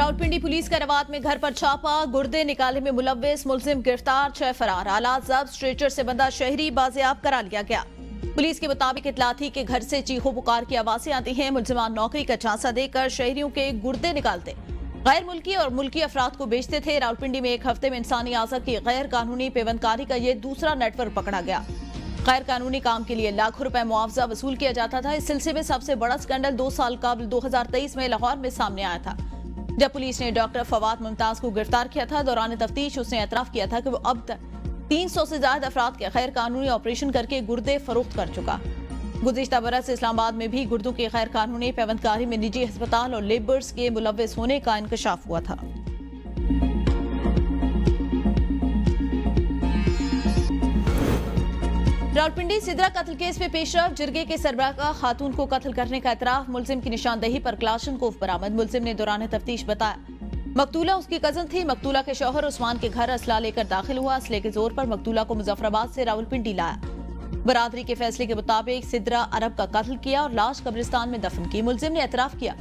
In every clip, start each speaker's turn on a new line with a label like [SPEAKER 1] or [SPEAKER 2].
[SPEAKER 1] Rawalpindi police का रवात में घर पर छापा, गुर्दे निकाले में मुलव्विस, मुलजिम गिरफ्तार, 6 फरार, आलात जब्त, स्ट्रेचर से बंधा शहरी बाजियाब करा लिया गया। पुलिस के मुताबिक इतला थी कि घर से चीखों पुकार की आवाजें आती हैं। मुलजिमान नौकरी का झांसा देकर शहरियों के गुर्दे निकालते, गैर मुल्की और मुल्की अफराद को बेचते थे। रावलपिंडी में एक हफ्ते में इंसानी आज़ा की गैर कानूनी पेवंदकारी का ये दूसरा नेटवर्क पकड़ा गया। गैर कानूनी काम के लिए लाखों रुपए मुआवजा वसूल किया जाता था। इस सिलसिले में सबसे बड़ा स्कैंडल 2 साल कबल 2023 में लाहौर में सामने आया था, जब पुलिस ने डॉक्टर फवाद मुमताज को गिरफ्तार किया था। दौरान तफ्तीश उसने एतराफ किया था कि वो अब तक 300 से ज्यादा अफराद के गैर कानूनी ऑपरेशन करके गुर्दे फरोख्त कर चुका। गुज़िश्ता बरस इस्लामाबाद में भी गुर्दों की गैर कानूनी पेवंदकारी में निजी अस्पताल और लेबर्स के मुलव्विस होने का इंकशाफ हुआ था। रावलपिंडी सिदरा कत्ल केस में पेशरफ, जिरगे के सरबराह खातून को कत्ल करने का एतराफ, मुलजिम की निशानदेही पर क्लाशनकोफ बरामद। मुलजिम ने दौरान तफ्तीश बताया मकतूला उसकी कजन थी। मकतूला के शौहर उस्मान के घर असला लेकर दाखिल हुआ। असले के जोर पर मकतूला को मुजफ्फराबाद से रावलपिंडी लाया। बरादरी के फैसले के मुताबिक सिदरा अरब का कत्ल किया और लाश कब्रिस्तान में दफन की। मुलजिम ने एतराफ किया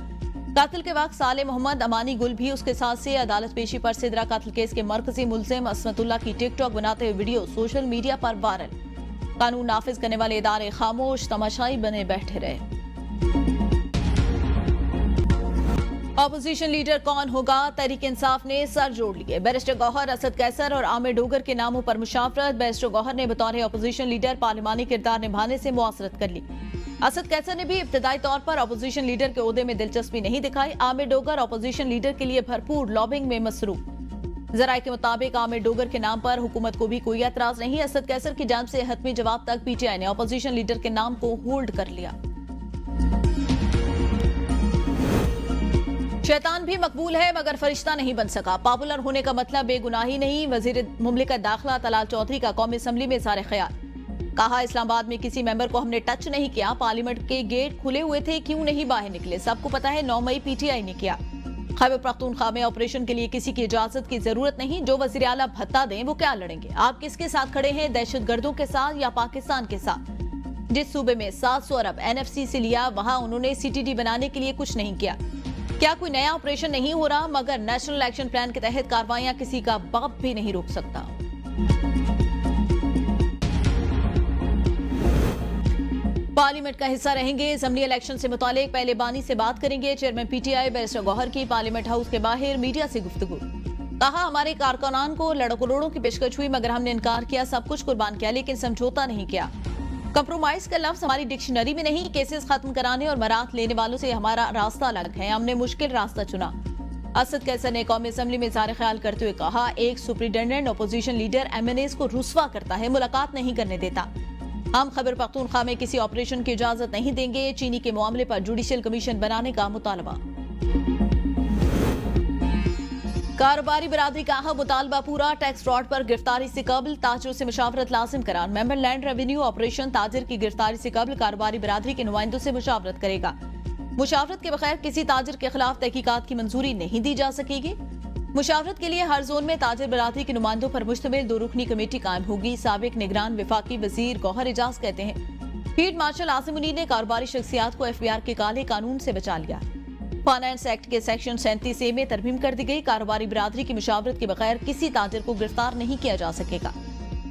[SPEAKER 1] कत्ल के वक्त साले मोहम्मद अमानी गुल भी उसके साथ से। अदालत पेशी पर सिदरा कत्ल केस के मरकजी मुलजिम असमतुल्ला की टिकटॉक बनाते हुए वीडियो सोशल मीडिया पर वायरल। कानून नाफिज करने वाले इदारे खामोश तमाशाई बने बैठे रहे। ऑपोजिशन लीडर कौन होगा? तहरीक इंसाफ ने सर जोड़ लिए। बैरिस्टर गौहर, असद कैसर और आमिर डोगर के नामों पर मुशावरत। बैरिस्टर गौहर ने बतौर ऑपोजिशन लीडर पार्लिमानी किरदार निभाने से मुआसरत कर ली। असद कैसर ने भी इब्तदाई तौर पर ऑपोजिशन लीडर के ओहदे में दिलचस्पी नहीं दिखाई। आमिर डोगर ऑपोजिशन लीडर के लिए भरपूर लॉबिंग में मसरूफ। जराये के मुताबिक आमिर डोगर के नाम पर हुकूमत को भी कोई एतराज नहीं। असद कैसर की जानिब से हतमी जवाब तक पीटीआई ने ऑपोजिशन लीडर के नाम को होल्ड कर लिया। शैतान भी मकबूल है मगर फरिश्ता नहीं बन सका। पॉपुलर होने का मतलब बेगुनाही नहीं। वजीर मुमलिकत दाखिला तलाल चौधरी का कौमी असम्बली में इज़हार ख्याल। कहा, इस्लामाबाद में किसी मेंबर को हमने टच नहीं किया। पार्लियामेंट के गेट खुले हुए थे, क्यों नहीं बाहर निकले? सबको पता है 9 मई पीटीआई ने किया। खैबर पख्तूनख्वा में ऑपरेशन के लिए किसी की इजाजत की जरूरत नहीं। जो वजीर आला भत्ता दें वो क्या लड़ेंगे? आप किसके साथ खड़े हैं? दहशतगर्दों के साथ या पाकिस्तान के साथ? जिस सूबे में 700 अरब एनएफसी से लिया, वहां उन्होंने सीटीडी बनाने के लिए कुछ नहीं किया। क्या कोई नया ऑपरेशन नहीं हो रहा? मगर नेशनल एक्शन प्लान के तहत कार्रवाइयां किसी का बाप भी नहीं रोक सकता। पार्लियामेंट का हिस्सा रहेंगे। असेंबली इलेक्शन से मुतालिक पहले बानी से बात करेंगे। चेयरमैन पीटीआई बैरिस्टर गौहर की पार्लियामेंट हाउस के बाहर मीडिया से गुफ्तगू। कहा, हमारे कारकुनान को करोड़ों की पेशकश हुई मगर हमने इनकार किया। सब कुछ कुर्बान किया लेकिन समझौता नहीं किया। कंप्रोमाइज का लफ्ज हमारी डिक्शनरी में नहीं। केसेस खत्म कराने और मरात लेने वालों से हमारा रास्ता अलग है। हमने मुश्किल रास्ता चुना। असद कैसर ने कौमी असेंबली में इज़हार ख्याल करते हुए कहा, एक सुप्रिटेंडेंट अपोजिशन लीडर एमएनएस को रुस्वा करता है, मुलाकात नहीं करने देता। हम खैबर पख्तूनख्वा में किसी ऑपरेशन की इजाजत नहीं देंगे। चीनी के मामले पर जुडिशियल कमीशन बनाने का मुतालबा। कारोबारी बरादरी का अहम मुतालबा पूरा। टैक्स फ्रॉड पर गिरफ्तारी से कबल ताजरों से मुशावरत लाजिम करार। मेंबर लैंड रेवेन्यू ऑपरेशन ताजिर की गिरफ्तारी से कबल कारोबारी बरादरी के नुमाइंदों से मुशावरत करेगा। मुशावरत के बगैर किसी ताजिर के खिलाफ तहकीकात की मंजूरी नहीं दी जा सकेगी। मुशावरत के लिए हर जोन में ताजिर बरादरी के नुमाइंदों पर मुश्तमिल 2 रुकनी कमेटी कायम होगी। साबिक निगरान वफाकी वजीर गौहर एजाज कहते हैं, फील्ड मार्शल आसिम मुनीर ने कारोबारी शख्सियात को एफबीआर के काले कानून से बचा लिया। फाइनेंस एक्ट के सेक्शन 37A में तरमीम कर दी गई। कारोबारी बरादरी की मुशावरत के बगैर किसी ताजिर को गिरफ्तार नहीं किया जा सकेगा।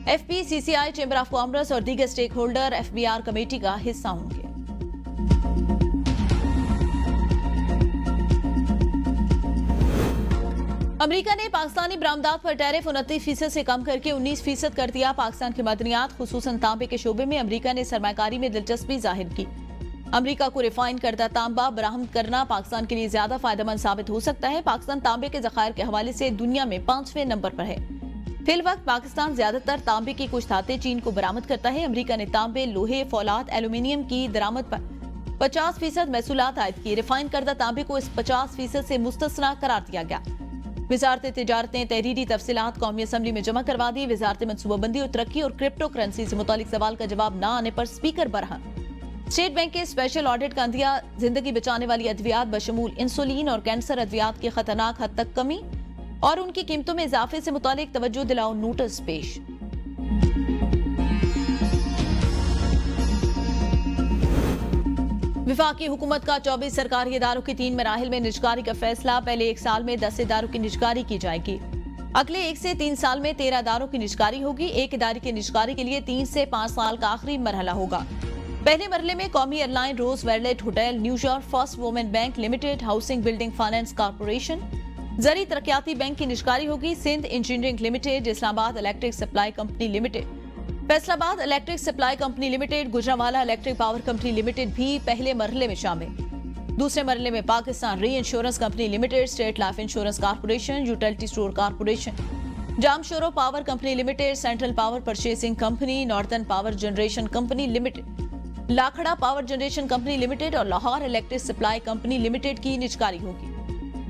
[SPEAKER 1] FP, CCI, chamber of commerce और दीगर स्टेक होल्डर एफबीआर कमेटी का हिस्सा होंगे। अमेरिका ने पाकिस्तानी बरामदात पर टैरिफ 29% से कम करके 19% कर दिया। पाकिस्तान की मदनियात खुसूसन तांबे के शोबे में अमेरिका ने सरमायाकारी में दिलचस्पी जाहिर की। अमेरिका को रिफाइन करदा तांबा बरामद करना पाकिस्तान के लिए ज्यादा फायदेमंद साबित हो सकता है। पाकिस्तान तांबे के जखायर के हवाले से दुनिया में 5वें नंबर पर है। फिल वक्त पाकिस्तान ज्यादातर तांबे की कुछ धातें चीन को बरामद करता है। अमेरिका ने तांबे, लोहे, फौलाद, एल्यूमिनियम की दरामद पर 50% महसूलात आयद की। रिफाइन करदा तांबे को इस 50% से मुस्तस्ना करार दिया गया। वजारत तिजारत ने तहरीरी तफसीलात कौमी असम्बली में जमा करवा दी। वजारत मनसूबाबंदी और तरक्की और क्रिप्टो करेंसी से मुतालिक सवाल का जवाब न आने पर स्पीकर बरहम। स्टेट बैंक के स्पेशल ऑडिट का अंदिया, जिंदगी बचाने वाली अद्वियात बशमूल इंसुलिन और कैंसर अद्वियात की खतरनाक हद तक कमी और उनकी कीमतों में इजाफे से मुतालिक तवज्जो दिलाओ नोटिस पेश। विफाकी हुकूमत का 24 सरकारी इदारों की 3 मराहिल में निजकारी का फैसला। पहले 1 साल में 10 इदारों की निजकारी की जाएगी। अगले 1 से 3 साल में 13 इदारों की निजकारी होगी। एक इदारे की निजकारी के लिए 3 से 5 साल का आखिरी मरहला होगा। पहले मरहले में कौमी एयरलाइन, रोज wallet hotel, New York first women bank limited, housing building finance corporation, जरी तरक्याती बैंक की निजकारी होगी। Sindh engineering limited, Islamabad electric supply company limited, Faisalabad electric supply company limited, Gujranwala electric power company limited भी पहले मरहले में शामिल। दूसरे मरहले में Pakistan reinsurance company limited, state life insurance corporation, utility store corporation, Jamshoro power company limited, central power purchasing company, northern power generation company limited, Lakhra power generation company limited और Lahore electric supply company limited की निजकारी होगी।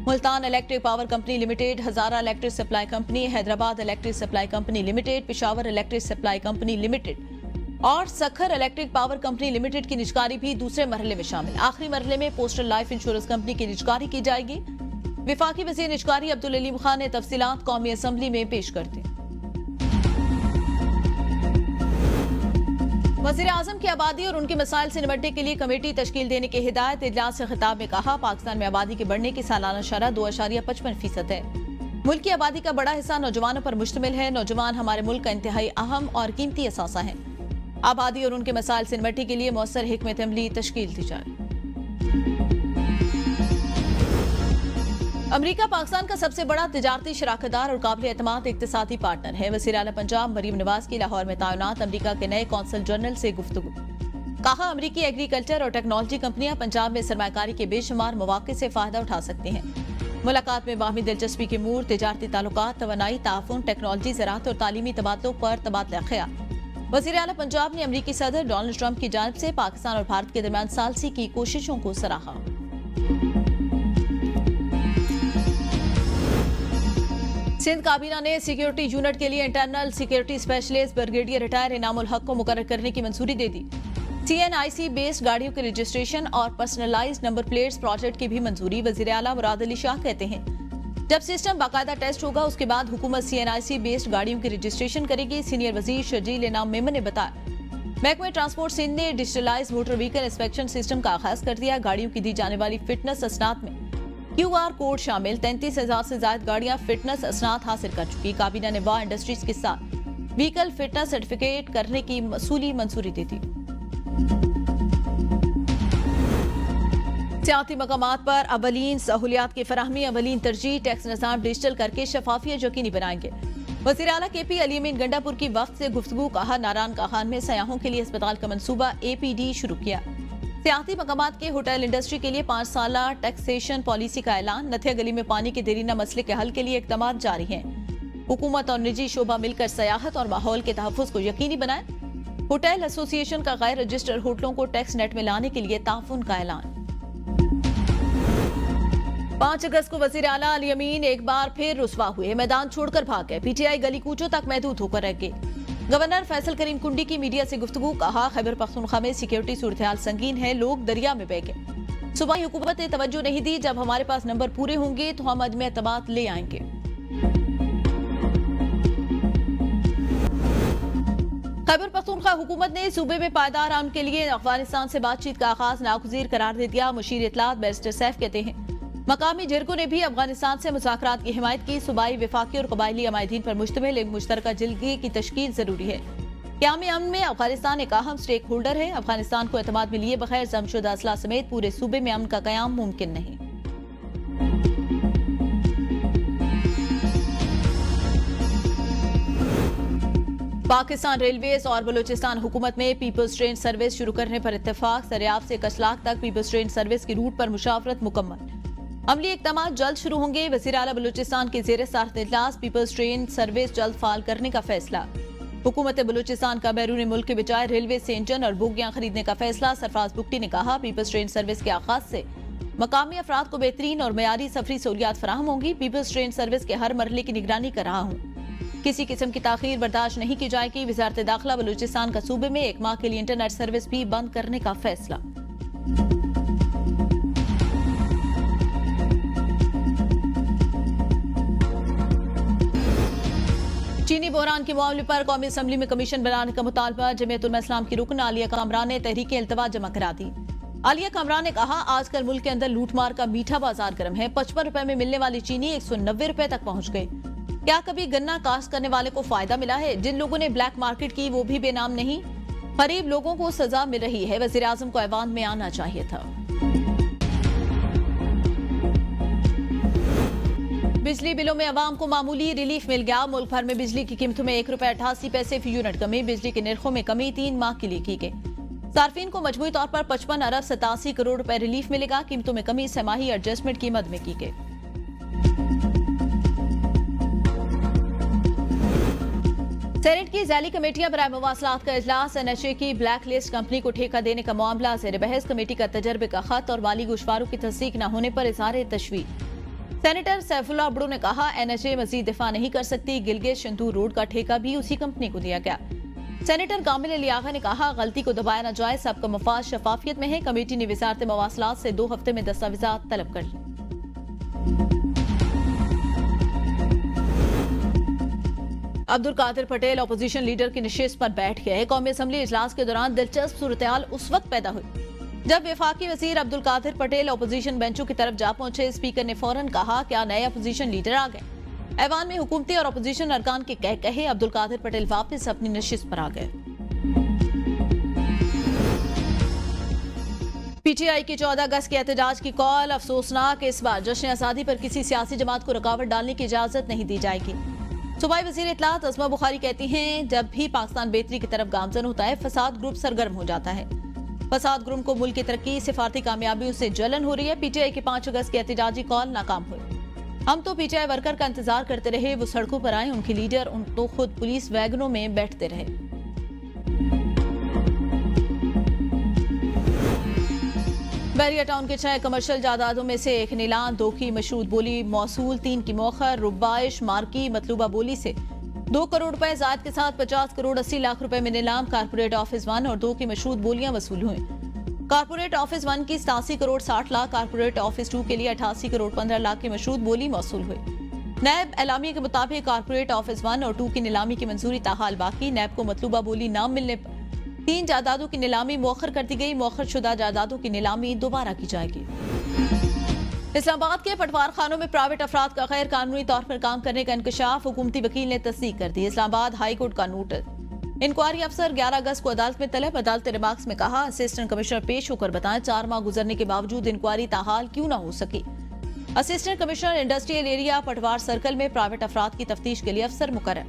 [SPEAKER 1] Multan electric power company limited, Hazara electric supply company, Hyderabad electric supply company limited, Peshawar electric supply company limited और Sukkur electric power company limited की निजकारी भी दूसरे मरहले में शामिल। आखिरी मरहले में पोस्टल लाइफ इंश्योरेंस कंपनी की निजकारी की जाएगी। विफाकी वज़ीर निजकारी अब्दुल अलीम खान ने तफसीलात कौमी असम्बली में पेश कर दी। वज़ीर आज़म की आबादी और उनके मसाइल से निपटने के लिए कमेटी तश्कील देने की हिदायत। इजलास से खिताब में कहा, पाकिस्तान में आबादी के बढ़ने की सालाना शरह 2.55% है। मुल्क की आबादी का बड़ा हिस्सा नौजवानों पर मुश्तमिल है। नौजवान हमारे मुल्क का इंतहाई अहम और कीमती असासा है। आबादी और उनके मसाइल से निपटने के लिए मौसर हिकमत अमली तश्कील दी जाए। अमरीका पाकिस्तान का सबसे बड़ा तिजारती शराकतदार और काबिल एतमाद इक्तिसादी पार्टनर है। वज़ीर आला पंजाब मरीम नवाज की लाहौर में तैनात अमरीका के नए कौंसल जनरल से गुफ्तगू। कहा, अमरीकी एग्रीकल्चर और टेक्नोलॉजी कंपनियां पंजाब में सरमाकारी के बेशुमार मौके से फायदा उठा सकती हैं। मुलाकात में बाहमी दिलचस्पी के अमूर, तिजारती ताल्लुकात, तवानाई, ताउन, टेक्नोलॉजी, ज़राअत और तालीमी तबादलों पर तबादला ख्याल। वज़ीर आला पंजाब ने अमरीकी सदर डोनाल्ड ट्रंप की जानिब से पाकिस्तान और भारत के दरमियान सालसी की कोशिशों को सराहा। सिंध काबीना ने सिक्योरिटी यूनिट के लिए internal security specialist brigadier retire Inamul हक को मुकर्रर करने की मंजूरी दे दी। CNIC बेस्ड गाड़ियों के रजिस्ट्रेशन और पर्सनलाइज्ड नंबर प्लेट्स प्रोजेक्ट की भी मंजूरी। वज़ीर आला मुराद अली शाह कहते हैं, जब सिस्टम बाकायदा टेस्ट होगा उसके बाद हुकूमत CNIC बेस्ड गाड़ियों की रजिस्ट्रेशन करेगी। सीनियर वजीर शर्जील इनाम मेमन ने बताया, महकमे ट्रांसपोर्ट सिंध ने digitalised motor vehicle inspection system का आगाज कर दिया। गाड़ियों की दी जाने वाली फिटनेस असनाद में QR कोड शामिल। 33,000 से ज्यादा गाड़ियां फिटनेस असनाद हासिल कर चुकी। काबीना ने वाह इंडस्ट्रीज के साथ व्हीकल फिटनेस सर्टिफिकेट करने की मसूली मंजूरी दी थी। सियाती मकामात पर अवलीन सहूलियात की फराहमी, अवलीन तरजीह, टैक्स निज़ाम डिजिटल करके शफाफियत यकीनी बनाएंगे। वज़ीर आला KP अली अमीन गंडापुर की वक्त से गुफ्तगू। कहा, नारायण का खान में सयाहों के लिए अस्पताल का मंसूबा APD शुरू किया। सियाती मकामात के होटल इंडस्ट्री के लिए 5 साला टैक्सेशन पॉलिसी का ऐलान। नथिया गली में पानी के देरीना मसले के हल के लिए इक़दाम जारी हैं। हुकूमत और निजी शोबा मिलकर सयाहत और माहौल के तहफ़्फ़ुज़ को यकीनी बनाए। होटल एसोसिएशन का गैर रजिस्टर्ड होटलों को टैक्स नेट में लाने के लिए ताउन का ऐलान। 5 अगस्त को वज़ीर आला अली अमीन एक बार फिर रुस्वा हुए, मैदान छोड़कर भाग गए। PTI गली कूचों तक महदूद होकर रह गए। गवर्नर फैसल करीम कुंडी की मीडिया से गुफ्तगू। कहा, खैबर पख्तूनख्वा में सिक्योरिटी सूरत-ए-हाल संगीन है, लोग दरिया में बह गए। सूबाई हुकूमत ने तवज्जो नहीं दी, जब हमारे पास नंबर पूरे होंगे तो हम अदम एतमाद ले आएंगे। खैबर पख्तूनख्वा हुकूमत ने सूबे में पायदार अमन के लिए अफगानिस्तान से बातचीत का आगाज नागुज़ीर करार दे दिया। मुशीर इत्तलात बैरिस्टर सैफ कहते हैं, मकामी जिरगों ने भी अफगानिस्तान से मुज़ाकरात की हिमायत की। सूबाई, वफाकी और कबायली अमायदीन पर मुश्तमिल एक मुश्तरका जिलगे की तश्कील जरूरी है। क़याम अमन में अफगानिस्तान एक अहम स्टेक होल्डर है। अफगानिस्तान को एतमाद में लिए बगैर जमशुदा असला समेत पूरे सूबे में अमन का क़याम मुमकिन नहीं। पाकिस्तान रेलवेज और बलूचिस्तान हुकूमत में पीपल्स ट्रेन सर्विस शुरू करने पर इत्तेफाक। सरेआब से कशलाक तक पीपल्स ट्रेन सर्विस की रूट पर मुशावरत मुकम्मल। अमली इक़दामात जल्द शुरू होंगे। वज़ीर आला बलूचिस्तान के ज़ेरे सदारत इजलास पीपल्स ट्रेन सर्विस जल्द फाल करने का फैसला। हुकूमत बलूचिस्तान का बैरून मुल्क के बजाय रेलवे से इंजन और बोगियां खरीदने का फैसला। सरफराज बुगटी ने कहा, पीपल्स ट्रेन सर्विस के आगाज से मकामी अफराद को बेहतरीन और मयारी सफरी सहूलियात फराहम होंगी। पीपल्स ट्रेन सर्विस के हर मरहले की निगरानी कर रहा हूँ, किसी किस्म की ताखीर बर्दाश्त नहीं की जाएगी। वज़ारत दाखिला बलूचिस्तान का सूबे में 1 माह के लिए इंटरनेट सर्विस भी बंद करने का फैसला। चीनी बहरान के मामले पर कौमी असम्बली में कमीशन बनाने का मुतालबा। जमीयत उलमा इस्लाम की रुकन आलिया कामरान ने तहरीक अल्तवा जमा करा दी। आलिया कमरान ने कहा, आजकल मुल्क के अंदर लूटमार का मीठा बाजार गर्म है। 55 रुपए में मिलने वाली चीनी 190 रुपए तक पहुंच गई। क्या कभी गन्ना काश्त करने वाले को फायदा मिला है? जिन लोगों ने ब्लैक मार्केट की वो भी बेनाम नहीं। गरीब लोगों को सजा मिल रही है। वजीर आजम को ऐवान में आना चाहिए था। बिजली बिलों में अवाम को मामूली रिलीफ मिल गया। मुल्क भर में बिजली की कीमतों में 1 रुपए 88 पैसे फी यूनिट कमी। बिजली के निर्खों में कमी 3 माह के लिए की गई। सार्फिन को मजमूई तौर पर 55 अरब 87 करोड़ रुपए रिलीफ मिलेगा। कीमतों में कमी सहमाही एडजस्टमेंट की मद में की गई। सेनेट की जैली कमेटियां बराए मवासलात का इजलास। एनएचए की ब्लैक लिस्ट कंपनी को ठेका देने का मामला ज़ेर बहस। कमेटी का तजर्बे का खत और माली गोशवारों की तस्दीक न होने पर इज़हार तशवीश। सेनेटर सैफुल्लाह अब्दू ने कहा, एनएचए मजीद दिफा नहीं कर सकती। गिलगित शंदूर रोड का ठेका भी उसी कंपनी को दिया गया। सेनेटर कामिल लियागा ने कहा, गलती को दबाया न जाए, सबका मफाद शफाफियत में है। कमेटी ने वजारत मवासलात से 2 हफ्ते में दस्तावेजात तलब कर ली। अब्दुल कादिर पटेल अपोजिशन लीडर की नशिस्त पर बैठ गए। कौमी असम्बली इजलास के दौरान दिलचस्प सूरत-ए-हाल उस वक्त पैदा हुई जब वफाकी वजीर अब्दुल कादिर पटेल अपोजिशन बेंचों की तरफ जा पहुंचे। स्पीकर ने फौरन कहा, क्या नए अपोजिशन लीडर आ गए? ऐवान में हुकूमती और अपोजिशन अरकान के कहे अब्दुल कादिर पटेल वापस अपनी नशिस्त पर आ गए। पीटीआई की 14 अगस्त के एहतजाज की कॉल अफसोसनाक। इस बार जश्न आजादी पर किसी सियासी जमात को रुकावट डालने की इजाजत नहीं दी जाएगी। सूबाई वजीर इत्तलात अज़मा बुखारी कहती हैं, जब भी पाकिस्तान बेहतरी की तरफ गामजन होता है, फसाद ग्रुप सरगर्म हो जाता है। फसाद ग्रुप को मुल्क की तरक्की, सिफारती कामयाबियों से जलन हो रही है। पीटीआई की 5 अगस्त की एहतजाजी कॉल नाकाम हुई। हम तो पीटीआई वर्कर का इंतजार करते रहे, वो सड़कों पर आए, उनके लीडर उन तो खुद पुलिस वैगनों में बैठते रहे। बैरिया टाउन के 6 कमर्शियल जायदादों में से एक नीलाम, 2 की मशरूत बोली मौसूल, 3 की मौखर, रुबाइश, मार्की, मतलूबा बोली से 2 करोड़ रुपए जायद के साथ 50 करोड़ 80 लाख रुपए में नीलाम। कारपोरेट ऑफिस 1 और 2 की मशरूत बोलियां वसूल हुई। कारपोरेट ऑफिस 1 की 87 करोड़ 60 लाख, कारपोरेट ऑफिस 2 के लिए 88 करोड़ 15 लाख की मशरूत बोली मौसूल हुई। नैब एलामिया के मुताबिक कारपोरेट ऑफिस 1 और 2 की नीलामी की मंजूरी ताहाल बाकी। नैब को मतलूबा बोली न मिलने पर 3 जायदादों की नीलामी मौखर कर दी गई। मौखर शुदा जायदादों की नीलामी दोबारा की जाएगी। इस्लामाबाद के पटवार खानों में प्राइवेट अफराद का गैर कानूनी तौर पर काम करने का इंकशाफ। हुकूमती वकील ने तस्दीक कर दी। इस्लामाबाद हाई कोर्ट का नोटिस। इंक्वायरी अफसर 11 अगस्त को अदालत में तलब। अदालत रिमार्क्स में कहा, असिस्टेंट कमिश्नर पेश होकर बताएं 4 माह गुजरने के बावजूद इंक्वायरी ताहाल क्यों न हो सकी। असिस्टेंट कमिश्नर इंडस्ट्रियल एरिया पटवार सर्कल में प्राइवेट अफराद की तफ्तीश के लिए अफसर मुकर्रर।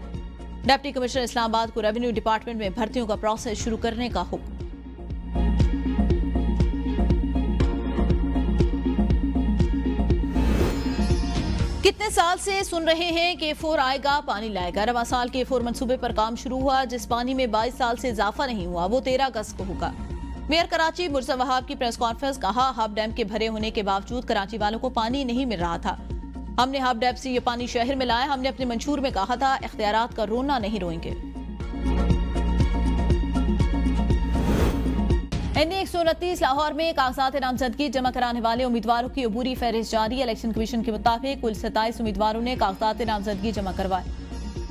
[SPEAKER 1] डिप्टी कमिश्नर इस्लामाबाद को रेवेन्यू डिपार्टमेंट में भर्तियों का प्रोसेस शुरू करने का हुक्म। कितने साल से सुन रहे हैं कि K4 आएगा, पानी लाएगा। रवां साल K4 मंसूबे पर काम शुरू हुआ। जिस पानी में 22 साल से इजाफा नहीं हुआ, वो 13 अगस्त को होगा। मेयर कराची मुर्जा वहाब की प्रेस कॉन्फ्रेंस। कहा, हब डैम के भरे होने के बावजूद कराची वालों को पानी नहीं मिल रहा था। हमने हब डैम से ये पानी शहर में लाया। हमने अपने मंशूर में कहा था, इख्तियारात का रोना नहीं रोएंगे। NA 129 लाहौर में कागजात नामजदगी जमा कराने वाले उम्मीदवारों की अबूरी फहरिस्त जारी। इलेक्शन कमीशन के मुताबिक कुल 27 उम्मीदवारों ने कागजात नामजदगी जमा करवाए।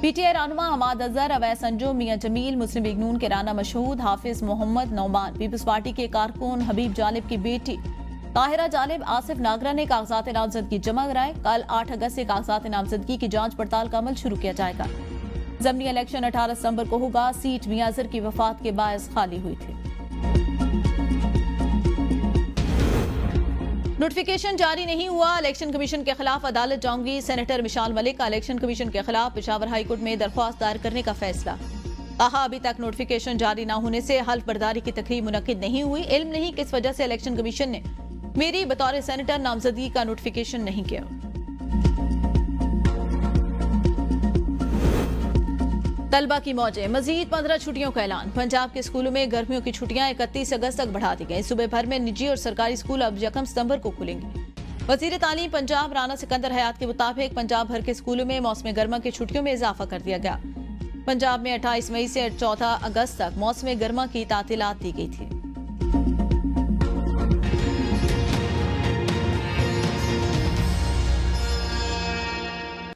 [SPEAKER 1] पीटीआई रहनुमा हमाद अजहर, अवैस अंजुम, मियां जमील, मुस्लिम लीग नून के राना मशहूद, हाफिज मोहम्मद नौमान, पीपल्स पार्टी के कारकुन हबीब जालिब की बेटी ताहिरा जालिब, आसिफ नागरा ने कागजात नामजदगी जमा कराए। कल 8 अगस्त से कागजात नामजदगी की जांच पड़ताल का अमल शुरू किया जाएगा। ज़मीनी इलेक्शन 18 सितंबर को होगा। सीट मियां अजहर की वफात के बायस खाली हुई थी। नोटिफिकेशन जारी नहीं हुआ। इलेक्शन कमीशन के खिलाफ अदालत जाऊंगी। सेनेटर मिशाल मलिक का इलेक्शन कमीशन के खिलाफ पेशावर हाईकोर्ट में दरख्वास्त दायर करने का फैसला। कहा, अभी तक नोटिफिकेशन जारी न होने से हल्फ बर्दारी की तकरीब मुनक्किद नहीं हुई। इल्म नहीं किस वजह से इलेक्शन कमीशन ने मेरी बतौर सेनेटर नामजदगी का नोटिफिकेशन नहीं किया। तलबा की मौजें, मजीद 15 छुट्टियों का ऐलान। पंजाब के स्कूलों में गर्मियों की छुट्टियां 31 अगस्त तक बढ़ा दी गई। सूबे भर में निजी और सरकारी स्कूल अब 1 सितंबर को खुलेंगे। वजीर तालीम पंजाब राना सिकंदर हयात के मुताबिक पंजाब भर के स्कूलों में मौसम गर्मा की छुट्टियों में इजाफा कर दिया गया। पंजाब में 28 मई से 14 अगस्त तक मौसम गर्मा की तातीलात दी गई थी।